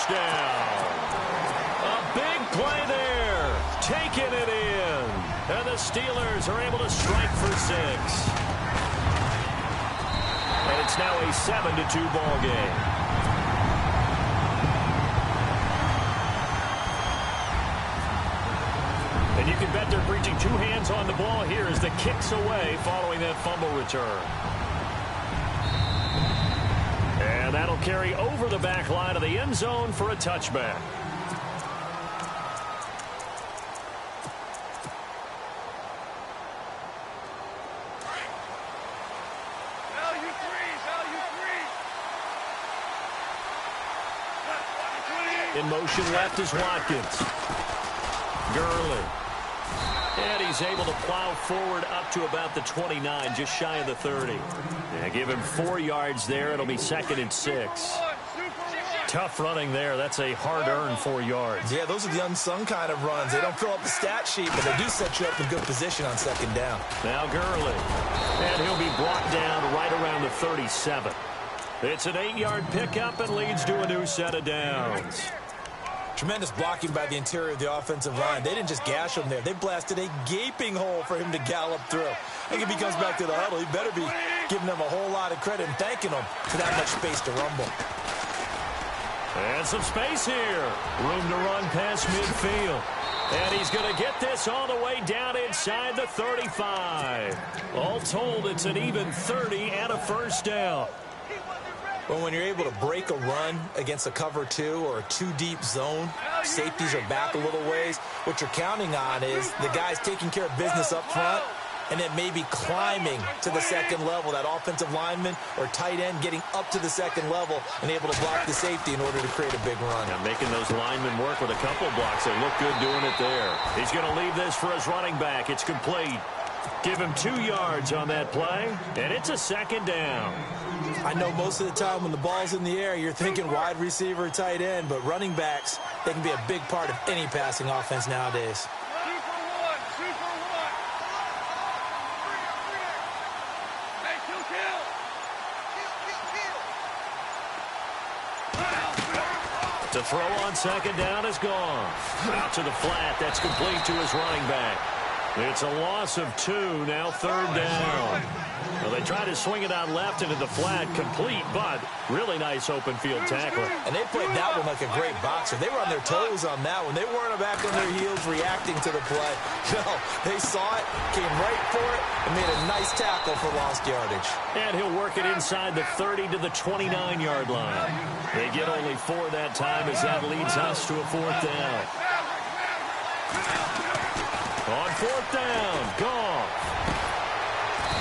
touchdown. A big play there. Taking it in. And the Steelers are able to strike for 6. And it's now a 7-2 ball game. And you can bet they're preaching 2 hands on the ball here as the kick's away following that fumble return. And that'll carry over the back line of the end zone for a touchback. In motion left is Watkins. Gurley. And he's able to plow forward up to about the 29, just shy of the 30. Yeah, give him 4 yards there. It'll be 2nd and 6. Tough running there. That's a hard-earned 4 yards. Yeah, those are the unsung kind of runs. They don't fill up the stat sheet, but they do set you up in good position on 2nd down. Now Gurley. And he'll be brought down right around the 37. It's an 8-yard pickup and leads to a new set of downs. Tremendous blocking by the interior of the offensive line. They didn't just gash him there. They blasted a gaping hole for him to gallop through. I think if he comes back to the huddle, he better be giving them a whole lot of credit and thanking them for that much space to rumble. And some space here. Room to run past midfield. And he's going to get this all the way down inside the 35. All told, it's an even 30 and a first down. Well, when you're able to break a run against a cover 2 or a 2-deep zone, safeties are back a little ways. What you're counting on is the guys taking care of business up front and then maybe climbing to the 2nd level, that offensive lineman or tight end getting up to the 2nd level and able to block the safety in order to create a big run. Yeah, making those linemen work with a couple blocks. They look good doing it there. He's going to leave this for his running back. It's complete. Give him 2 yards on that play, and it's a 2nd down. I know most of the time when the ball's in the air, you're thinking wide receiver, tight end, but running backs, they can be a big part of any passing offense nowadays. To throw on 2nd down is gone. Out to the flat. That's complete to his running back. It's a loss of 2, now 3rd down. Well, they try to swing it out left into the flat, complete, but really nice open field tackle. And they played that one like a great boxer. They were on their toes on that one. They weren't back on their heels reacting to the play. No, they saw it, came right for it, and made a nice tackle for lost yardage. And he'll work it inside the 30 to the 29-yard line. They get only 4 that time as that leads us to a 4th down. On 4th down, Goff.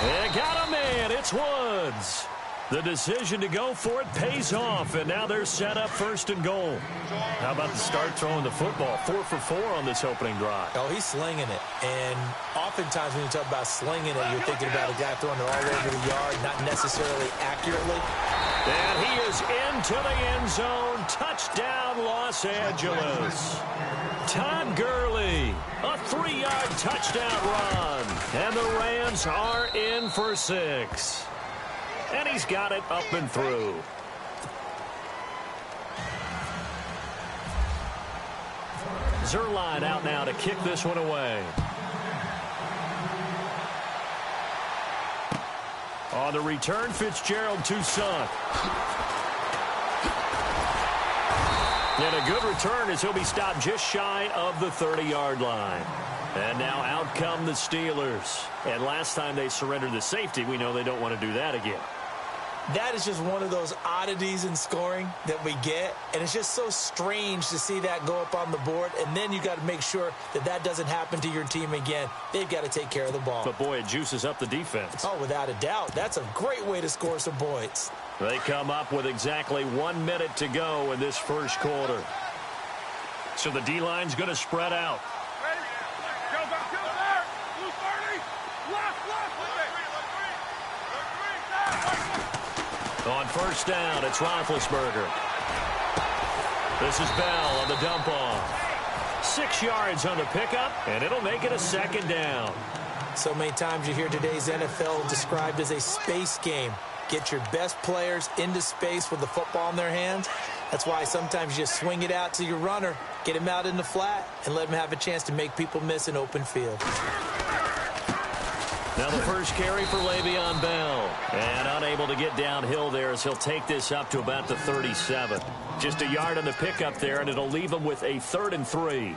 They got a man. It's Woods. The decision to go for it pays off, and now they're set up 1st and goal. How about the start throwing the football? 4 for 4 on this opening drive. Oh, he's slinging it. And oftentimes when you talk about slinging it, you're thinking about a guy throwing it all over the yard, not necessarily accurately. And he is into the end zone. Touchdown, Los Angeles. Todd Gurley, a 3-yard touchdown run. And the Rams are in for 6. And he's got it up and through. Zerline out now to kick this one away. On the return, Fitzgerald to Son. And a good return as he'll be stopped just shy of the 30-yard line. And now out come the Steelers. And last time they surrendered the safety, we know they don't want to do that again. That is just one of those oddities in scoring that we get. And it's just so strange to see that go up on the board. And then you got to make sure that that doesn't happen to your team again. They've got to take care of the ball. But, boy, it juices up the defense. Oh, without a doubt. That's a great way to score some points. They come up with exactly 1 minute to go in this first quarter. So the D-line's going to spread out. On 1st down, it's Roethlisberger. This is Bell on the dump off. 6 yards on the pickup, and it'll make it a 2nd down. So many times you hear today's NFL described as a space game. Get your best players into space with the football in their hands, That's why sometimes you just swing it out to your runner, get him out in the flat, and let him have a chance to make people miss an open field. Now the first carry for Le'Veon Bell. And unable to get downhill there as he'll take this up to about the 37. Just a yard on the pickup there, and it'll leave him with a 3rd and 3.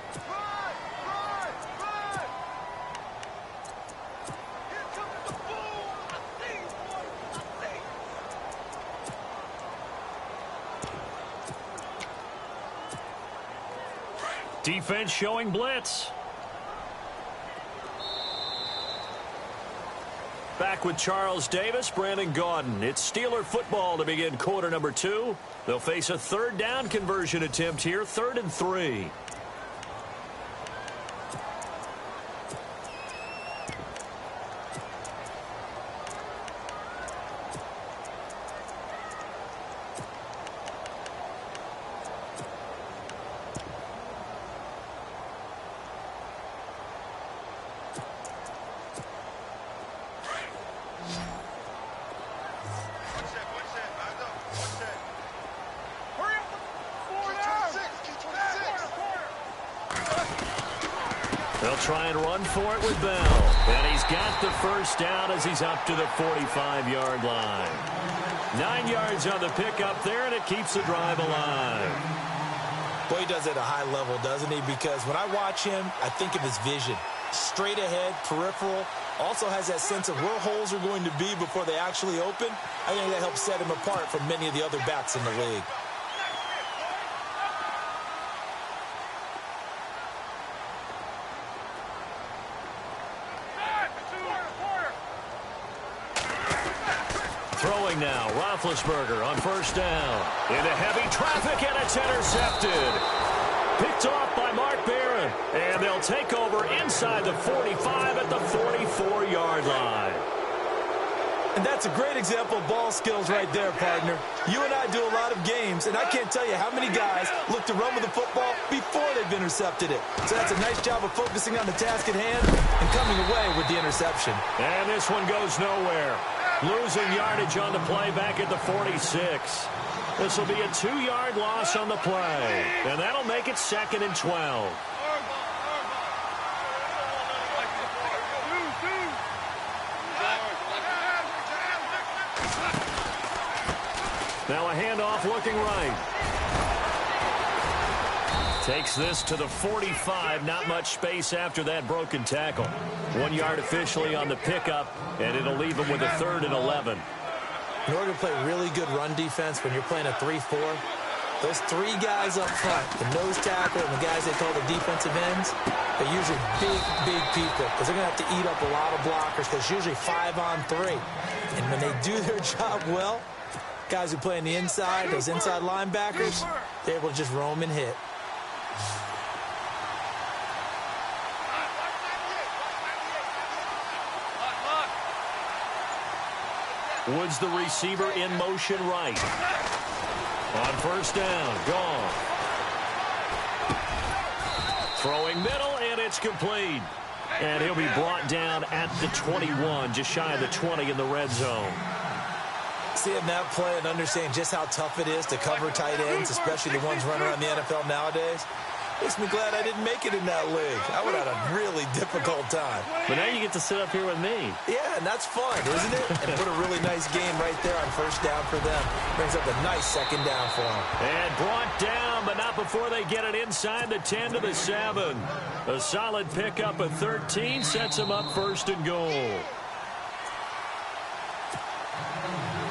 Defense showing blitz. Back with Charles Davis, Brandon Gaudin. It's Steeler football to begin quarter number 2. They'll face a 3rd down conversion attempt here, 3rd and 3. They'll try and run for it with Bell. And he's got the first down as he's up to the 45-yard line. 9 yards on the pickup there, and it keeps the drive alive. Boy, he does it at a high level, doesn't he? Because when I watch him, I think of his vision. Straight ahead, peripheral. Also has that sense of where holes are going to be before they actually open. I think that helps set him apart from many of the other backs in the league. Throwing now, Roethlisberger on first down. Into heavy traffic, and it's intercepted. Picked off by Mark Barron. And they'll take over inside the 45 at the 44-yard line. And that's a great example of ball skills right there, partner. You and I do a lot of games, and I can't tell you how many guys look to run with the football before they've intercepted it. So that's a nice job of focusing on the task at hand and coming away with the interception. And this one goes nowhere. Losing yardage on the play back at the 46. This will be a 2-yard loss on the play. And that'll make it 2nd and 12. Now a handoff looking right. Takes this to the 45. Not much space after that broken tackle. 1 yard officially on the pickup, and it'll leave him with a 3rd and 11. In order to play really good run defense when you're playing a 3-4, those 3 guys up front, the nose tackle and the guys they call the defensive ends, they're usually big people because they're going to have to eat up a lot of blockers because it's usually 5 on 3. And when they do their job well, guys who play on the inside, those inside linebackers, they're able to just roam and hit. Woods, the receiver, in motion right. On first down, gone. Throwing middle, and it's complete. And he'll be brought down at the 21, just shy of the 20 in the red zone. Seeing that play and understanding just how tough it is to cover tight ends, especially the ones running around the NFL nowadays, makes me glad I didn't make it in that league. I would have had a really difficult time. But now you get to sit up here with me. Yeah, and that's fun, isn't it? And put a really nice game right there on first down for them. Brings up a nice 2nd down for them. And brought down, but not before they get it inside the 10 to the 7. A solid pickup of 13 sets them up 1st and goal.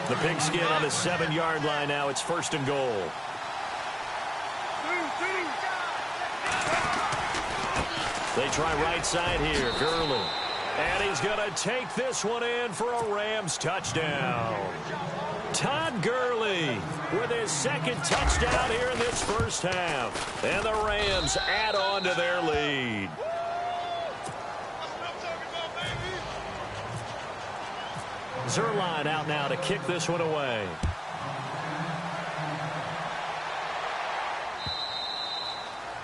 The pigskin on the 7-yard line now. It's 1st and goal. They try right side here. Gurley. And he's going to take this one in for a Rams touchdown. Todd Gurley with his 2nd touchdown here in this first half. And the Rams add on to their lead. Zerline out now to kick this one away.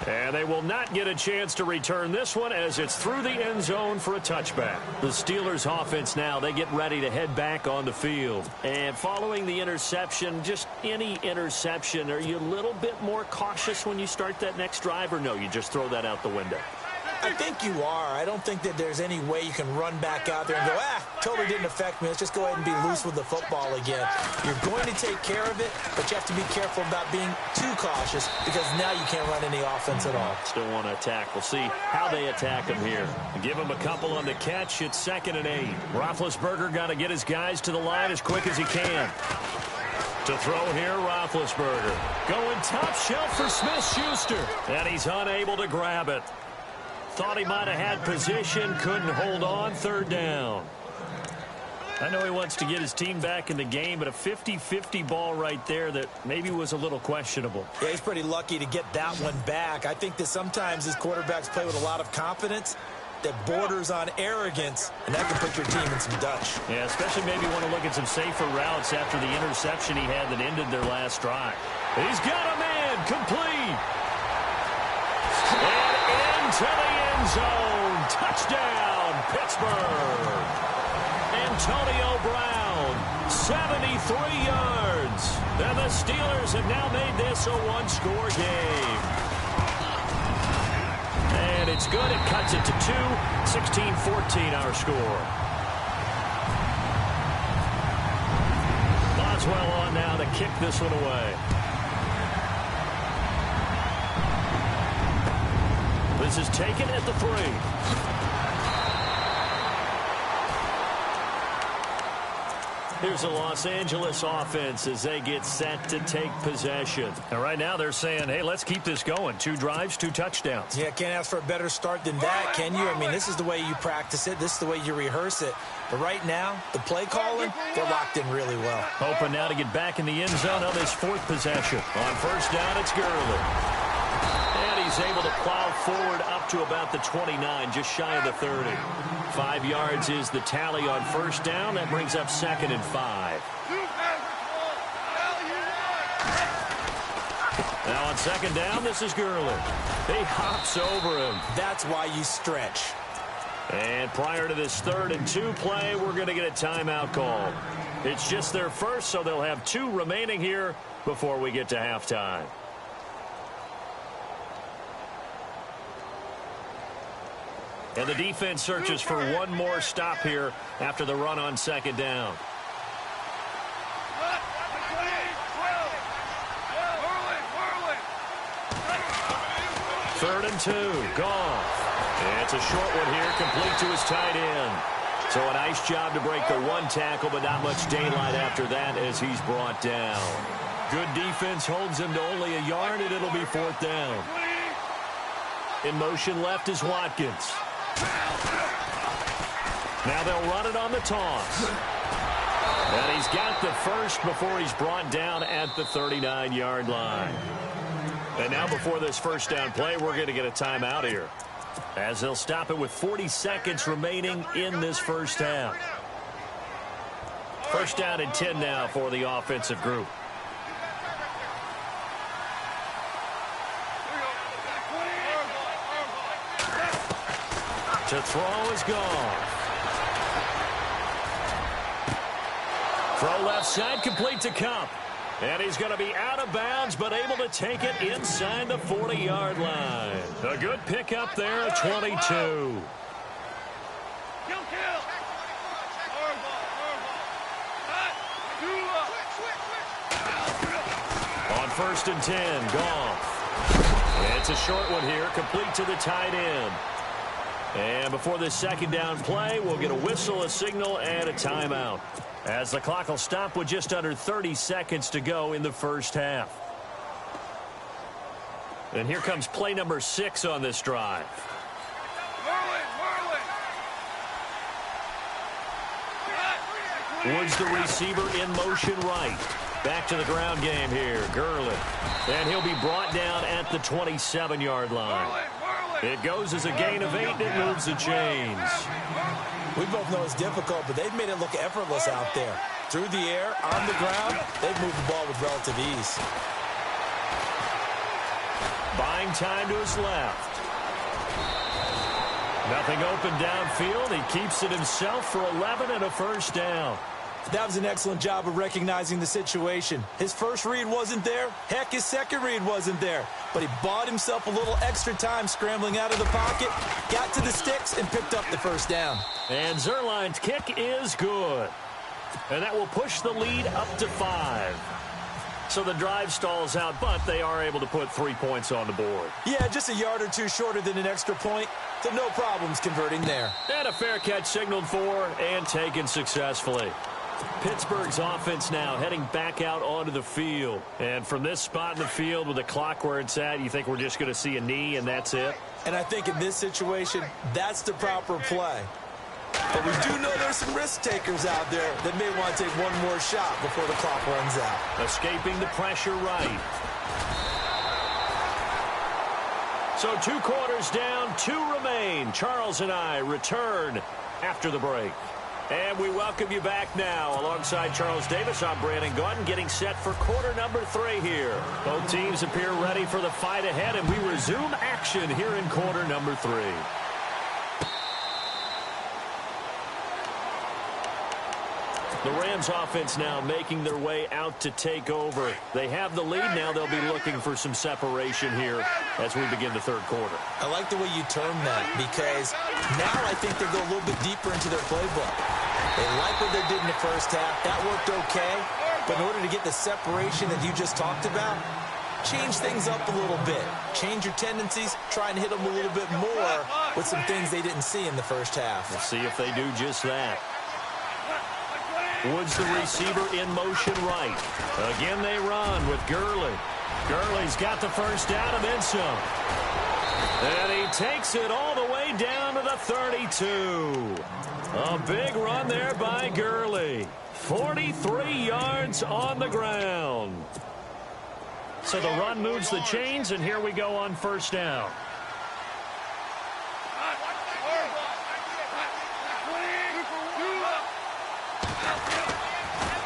And they will not get a chance to return this one as it's through the end zone for a touchback. The Steelers offense now, they get ready to head back on the field. And following the interception, just any interception, are you a little bit more cautious when you start that next drive, or no, you just throw that out the window? I think you are. I don't think that there's any way you can run back out there and go, totally didn't affect me. Let's just go ahead and be loose with the football again. You're going to take care of it, but you have to be careful about being too cautious because now you can't run any offense at all. Still want to attack. We'll see how they attack him here. Give him a couple on the catch. It's 2nd and 8. Roethlisberger got to get his guys to the line as quick as he can. To throw here, Roethlisberger. Going top shelf for Smith-Schuster. And he's unable to grab it. Thought he might have had position, couldn't hold on. 3rd down. I know he wants to get his team back in the game, but a 50-50 ball right there that maybe was a little questionable. Yeah, he's pretty lucky to get that one back. I think that sometimes these quarterbacks play with a lot of confidence that borders on arrogance, and that can put your team in some Dutch. Yeah, especially maybe want to look at some safer routes after the interception he had that ended their last drive. He's got a man complete. And into the end zone. Touchdown, Pittsburgh. Antonio Brown, 73 yards. And the Steelers have now made this a one-score game. And it's good. It cuts it to 2. 16-14 our score. Boswell on now to kick this one away. This is taken at the 3. Here's the Los Angeles offense as they get set to take possession. And right now they're saying, hey, let's keep this going. 2 drives, 2 touchdowns. Yeah, can't ask for a better start than that, can you? I mean, this is the way you practice it. This is the way you rehearse it. But right now, the play calling, they're locked in really well. Hoping now to get back in the end zone on this 4th possession. On 1st down, it's Gurley. And he's able to plow forward up to about the 29, just shy of the 30. 5 yards is the tally on 1st down. That brings up 2nd and 5. Now on 2nd down, this is Gurley. He hops over him. That's why you stretch. And prior to this 3rd and 2 play, we're going to get a timeout call. It's just their first, so they'll have 2 remaining here before we get to halftime. And the defense searches for one more stop here after the run on 2nd down. 3rd and 2. Goff. And it's a short one here, complete to his tight end. So a nice job to break the 1 tackle, but not much daylight after that as he's brought down. Good defense holds him to only a yard, and it'll be 4th down. In motion left is Watkins. Now they'll run it on the toss. And he's got the first before he's brought down at the 39-yard line. And now before this 1st down play, we're going to get a timeout here, as they'll stop it with 40 seconds remaining in this 1st half. 1st down and 10 now for the offensive group. To throw is Goff. Throw left side, complete to Cup. And he's going to be out of bounds, but able to take it inside the 40-yard line. A good pickup there at 22. On 1st and 10, Goff. It's a short one here, complete to the tight end. And before this 2nd down play, we'll get a whistle, a signal, and a timeout, as the clock will stop with just under 30 seconds to go in the 1st half. And here comes play number 6 on this drive. Woods the receiver in motion right. Back to the ground game here, Gurley. And he'll be brought down at the 27-yard line. It goes as a gain of 8, and it moves the chains. We both know it's difficult, but they've made it look effortless out there. Through the air, on the ground, they've moved the ball with relative ease. Buying time to his left. Nothing open downfield. He keeps it himself for 11 and a first down. That was an excellent job of recognizing the situation. His first read wasn't there. Heck, his second read wasn't there. But he bought himself a little extra time scrambling out of the pocket, got to the sticks, and picked up the first down. And Zuerlein's kick is good. And that will push the lead up to 5. So the drive stalls out, but they are able to put 3 points on the board. Yeah, just a yard or two shorter than an extra point. So no problems converting there. And a fair catch signaled for and taken successfully. Pittsburgh's offense now heading back out onto the field. And from this spot in the field with the clock where it's at, you think we're just going to see a knee and that's it? And I think in this situation, that's the proper play. But we do know there's some risk takers out there that may want to take one more shot before the clock runs out. Escaping the pressure right. So 2 quarters down, 2 remain. Charles and I return after the break. And we welcome you back now. Alongside Charles Davis, I'm Brandon Gaudin, getting set for quarter number 3 here. Both teams appear ready for the fight ahead, and we resume action here in quarter number 3. The Rams offense now making their way out to take over. They have the lead now. They'll be looking for some separation here as we begin the third quarter. I like the way you term that because now I think they go a little bit deeper into their playbook. They like what they did in the first half. That worked okay. But in order to get the separation that you just talked about, change things up a little bit. Change your tendencies. Try and hit them a little bit more with some things they didn't see in the first half. Let's see if they do just that. Woods the receiver in motion right. Again they run with Gurley. Gurley's got the first down and then some. And he takes it all the way down to the 32. A big run there by Gurley. 43 yards on the ground. So the run moves the chains, and here we go on first down.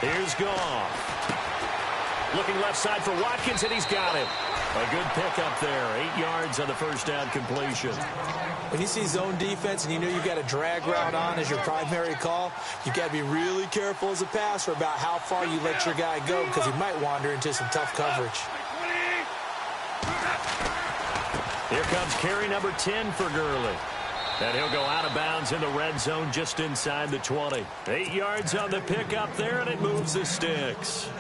Here's Goff. Looking left side for Watkins, and he's got him. A good pickup there. 8 yards on the first down completion. When you see zone defense and you know you've got a drag route on as your primary call, you've got to be really careful as a passer about how far you let your guy go because he might wander into some tough coverage. Here comes carry number 10 for Gurley. And he'll go out of bounds in the red zone just inside the 20. 8 yards on the pickup there, and it moves the sticks.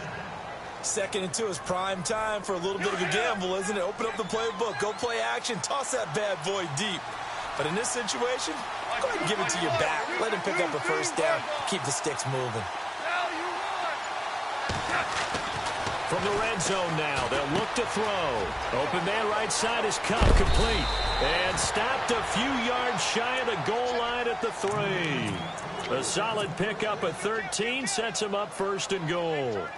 2nd and 2 is prime time for a little bit of a gamble, isn't it? Open up the playbook, go play action, toss that bad boy deep. But in this situation, go ahead and give it to your back. Let him pick up a first down, keep the sticks moving. From the red zone now, they'll look to throw. Open man right side is Cup, complete. And stopped a few yards shy of the goal line at the 3. A solid pickup at 13 sets him up 1st and goal.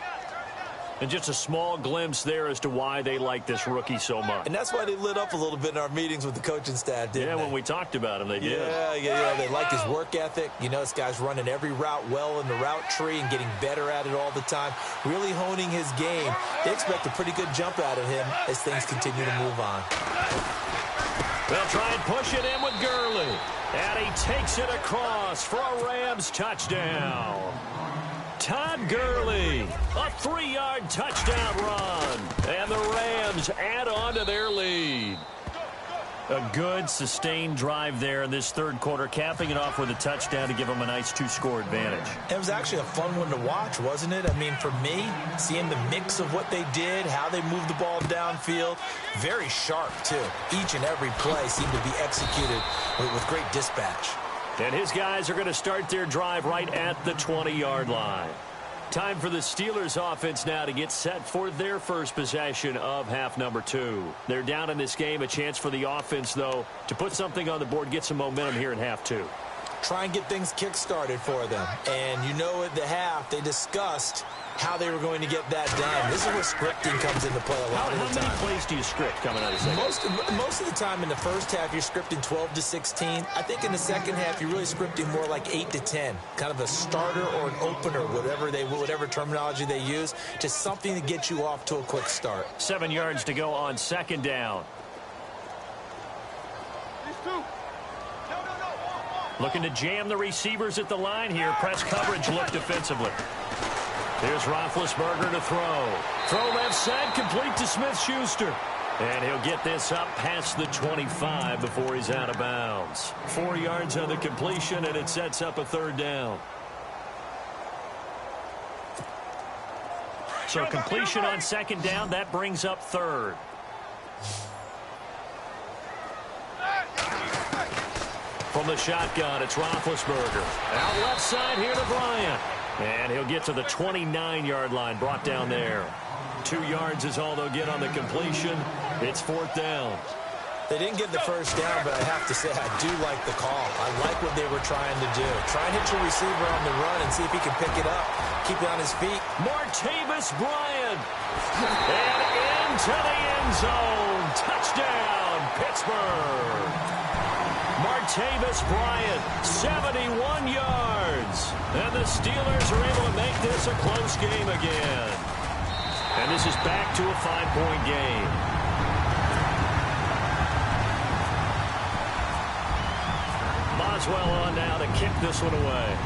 And just a small glimpse there as to why they like this rookie so much. And that's why they lit up a little bit in our meetings with the coaching staff, didn't they? When we talked about him, they did. Yeah. They like his work ethic. You know, this guy's running every route well in the route tree and getting better at it all the time. Really honing his game. They expect a pretty good jump out of him as things continue to move on. They'll try and push it in with Gurley. And he takes it across for a Rams touchdown. Todd Gurley, a 3-yard touchdown run. And the Rams add on to their lead. A good, sustained drive there in this third quarter, capping it off with a touchdown to give them a nice 2-score advantage. It was actually a fun one to watch, wasn't it? I mean, for me, seeing the mix of what they did, how they moved the ball downfield, very sharp, too. Each and every play seemed to be executed with great dispatch. And his guys are going to start their drive right at the 20-yard line. Time for the Steelers offense now to get set for their first possession of half number 2. They're down in this game. A chance for the offense, though, to put something on the board, get some momentum here in half 2. Try and get things kick-started for them. And you know at the half, they discussed how they were going to get that done. This is where scripting comes into play a lot of the time. How many plays do you script coming out of second? Most of the time in the first half, you're scripting 12 to 16. I think in the second half, you're really scripting more like 8 to 10. Kind of a starter or an opener, whatever terminology they use. Just something to get you off to a quick start. 7 yards to go on 2nd down. Looking to jam the receivers at the line here. Press coverage look defensively. Here's Roethlisberger to throw. Throw left side, complete to Smith-Schuster. And he'll get this up past the 25 before he's out of bounds. 4 yards on the completion, and it sets up a third down. So completion on second down, that brings up third. From the shotgun, it's Roethlisberger. Out left side here to Bryant. And he'll get to the 29-yard line, brought down there. 2 yards is all they'll get on the completion. It's fourth down. They didn't get the first down, but I have to say I do like the call. I like what they were trying to do. Try and hit your receiver on the run and see if he can pick it up. Keep it on his feet. Martavis Bryant. And into the end zone. Touchdown, Pittsburgh. Martavis Bryant, 71 yards. And the Steelers are able to make this a close game again. And this is back to a 5-point game. Boswell on now to kick this one away.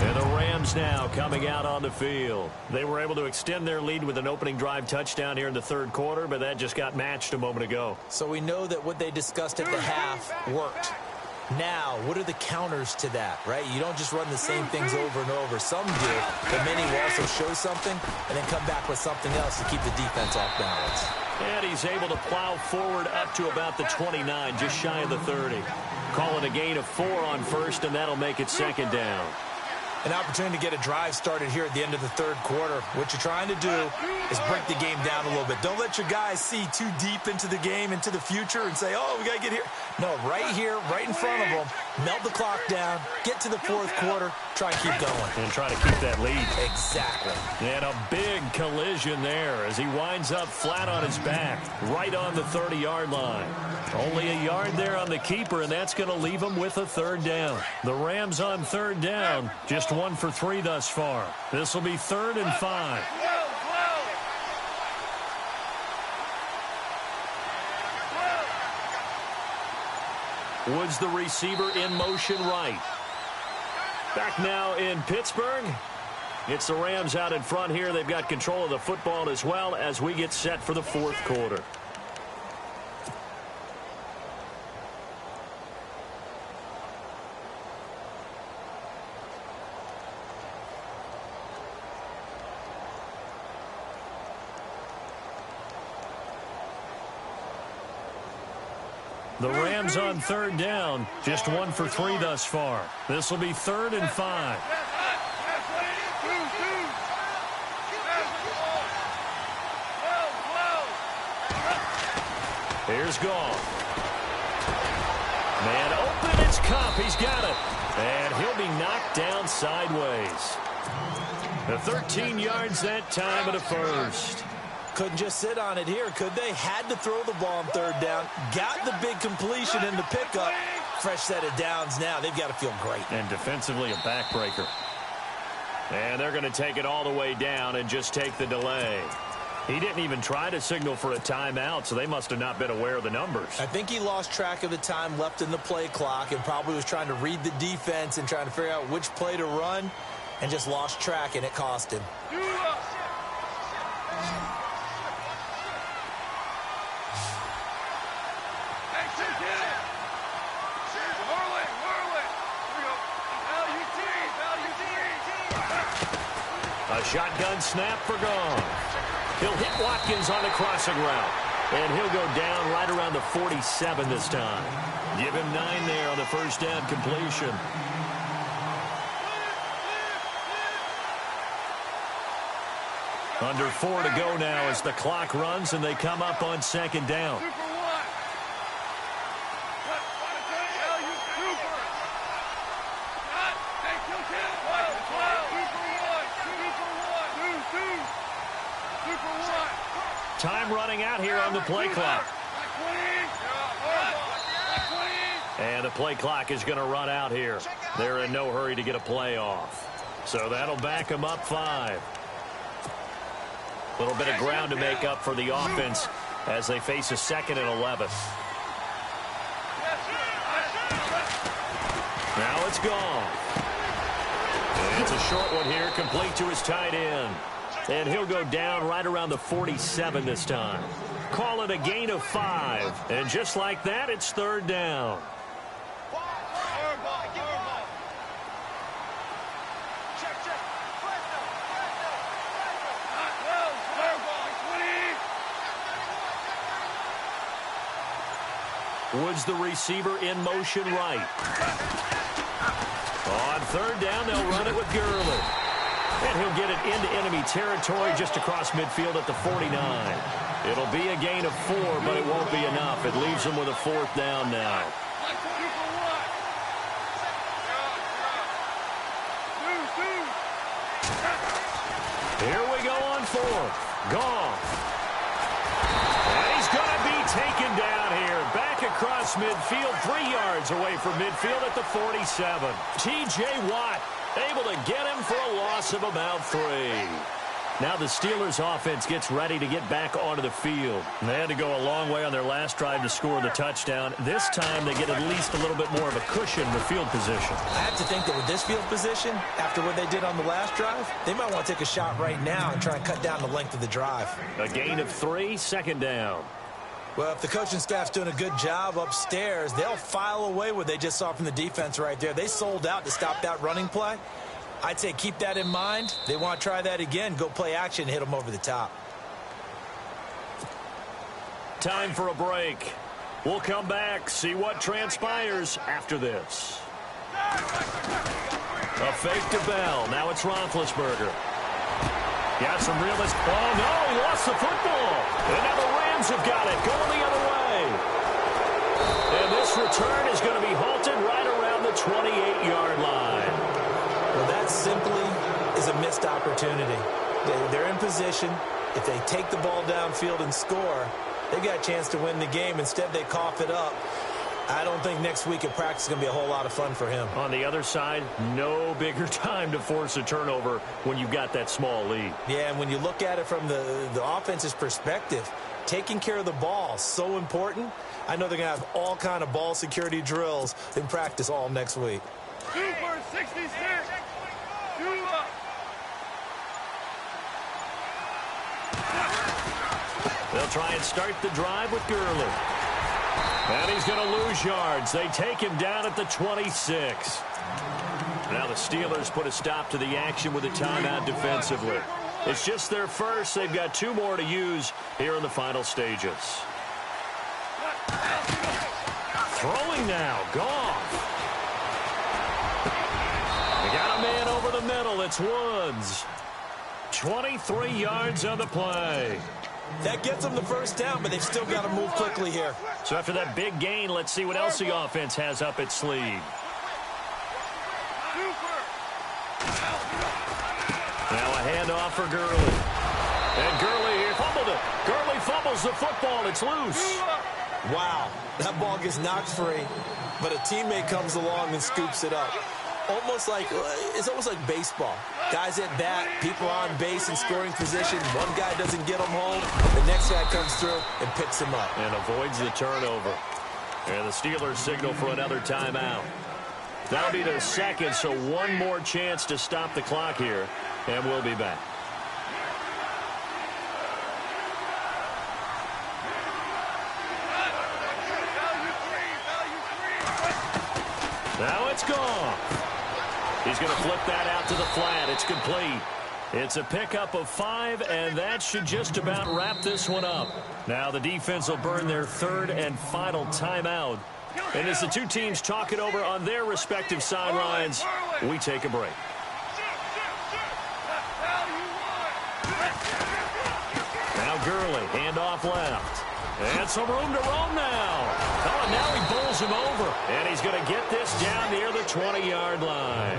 And the Rams now coming out on the field. They were able to extend their lead with an opening drive touchdown here in the third quarter, but that just got matched a moment ago. So we know that what they discussed at the half worked. Now, what are the counters to that, right? You don't just run the same things over and over. Some do, but many will also show something and then come back with something else to keep the defense off balance. And he's able to plow forward up to about the 29, just shy of the 30. Call it a gain of 4 on first, and that'll make it second down. An opportunity to get a drive started here at the end of the third quarter. What you're trying to do is break the game down a little bit. Don't let your guys see too deep into the game, into the future, and say, oh, we got to get here. No, right here, right in front of them, melt the clock down, get to the fourth quarter, try and keep going. And try to keep that lead. Exactly. And a big collision there as he winds up flat on his back, right on the 30-yard line. Only a yard there on the keeper, and that's going to leave him with a third down. The Rams on third down, just 1 for 3 thus far. This will be 3rd and 5. Woods, the receiver, in motion right. Back now in Pittsburgh. It's the Rams out in front here. They've got control of the football as well as we get set for the fourth quarter. The Rams on third down, just 1 for 3 thus far. This will be 3rd and 5. Here's Goff. Man open, it's Kupp. He's got it. And he'll be knocked down sideways. The 13 yards that time at a first. Couldn't just sit on it here, could they? Had to throw the ball on third down. Got the big completion in the pickup. Fresh set of downs now. They've got to feel great. And defensively, a backbreaker. And they're going to take it all the way down and just take the delay. He didn't even try to signal for a timeout, so they must have not been aware of the numbers. I think he lost track of the time left in the play clock and probably was trying to read the defense and trying to figure out which play to run and just lost track, and it cost him. A shotgun snap for Goff. He'll hit Watkins on the crossing route. And he'll go down right around the 47 this time. Give him 9 there on the first down completion. Under 4 to go now as the clock runs and they come up on second down. Time running out here on the play clock. And the play clock is going to run out here. They're in no hurry to get a play off. So that'll back them up 5. A little bit of ground to make up for the offense as they face a 2nd and 11. Now it's gone. And it's a short one here, complete to his tight end. And he'll go down right around the 47 this time. Call it a gain of 5. And just like that, it's 3rd down. Woods, the receiver, in motion right. On 3rd down, they'll run it with Gurley. And he'll get it into enemy territory just across midfield at the 49. It'll be a gain of 4, but it won't be enough. It leaves them with a 4th down now. Here we go on 4th. Gone. And he's going to be taken down here. Back across midfield, 3 yards away from midfield at the 47. T.J. Watt able to get him for a loss of about 3. Now the Steelers offense gets ready to get back onto the field. They had to go a long way on their last drive to score the touchdown. This time they get at least a little bit more of a cushion with field position. I have to think that with this field position, after what they did on the last drive, they might want to take a shot right now and try and cut down the length of the drive. A gain of 3, 2nd down. Well, if the coaching staff's doing a good job upstairs, they'll file away what they just saw from the defense right there. They sold out to stop that running play. I'd say keep that in mind. They want to try that again. Go play action, hit them over the top. Time for a break. We'll come back, see what transpires after this. A fake to Bell. Now it's Roethlisberger. Got some realist. Oh, no, he lost the football. And now the Rams have got it, going the other way. And this return is going to be halted right around the 28-yard line. Well, that simply is a missed opportunity. They're in position. If they take the ball downfield and score, they've got a chance to win the game. Instead, they cough it up. I don't think next week at practice is going to be a whole lot of fun for him. On the other side, no bigger time to force a turnover when you've got that small lead. Yeah, and when you look at it from the offense's perspective, taking care of the ball is so important. I know they're going to have all kind of ball security drills in practice all next week. Super 66. They'll try and start the drive with Gurley. And he's going to lose yards. They take him down at the 26. Now the Steelers put a stop to the action with a timeout defensively. It's just their first. They've got 2 more to use here in the final stages. Throwing now. Goff. They got a man over the middle. It's Woods. 23 yards on the play. That gets them the first down, but they've still got to move quickly here. So after that big gain, let's see what else the offense has up its sleeve. Now a handoff for Gurley. And Gurley here fumbled it. Gurley fumbles the football. It's loose. Wow, that ball gets knocked free, but a teammate comes along and scoops it up. It's almost like baseball. Guys at bat, people on base in scoring position. One guy doesn't get them home. The next guy comes through and picks him up. And avoids the turnover. And the Steelers signal for another timeout. That'll be their second, so one more chance to stop the clock here. And we'll be back. Now it's gone. He's going to flip that out to the flat. It's complete. It's a pickup of 5, and that should just about wrap this one up. Now the defense will burn their 3rd and final timeout. And as the 2 teams talk it over on their respective sidelines, we take a break. Now Gurley, handoff left. And some room to roam now. Oh, and now he bowls him over. And he's going to get this down near the 20-yard line.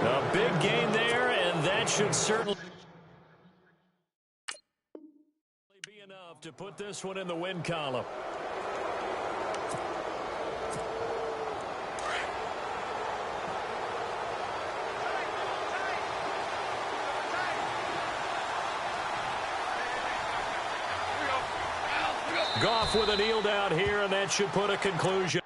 A big gain there, and that should certainly be enough to put this one in the win column. Goff with a kneel down here, and that should put a conclusion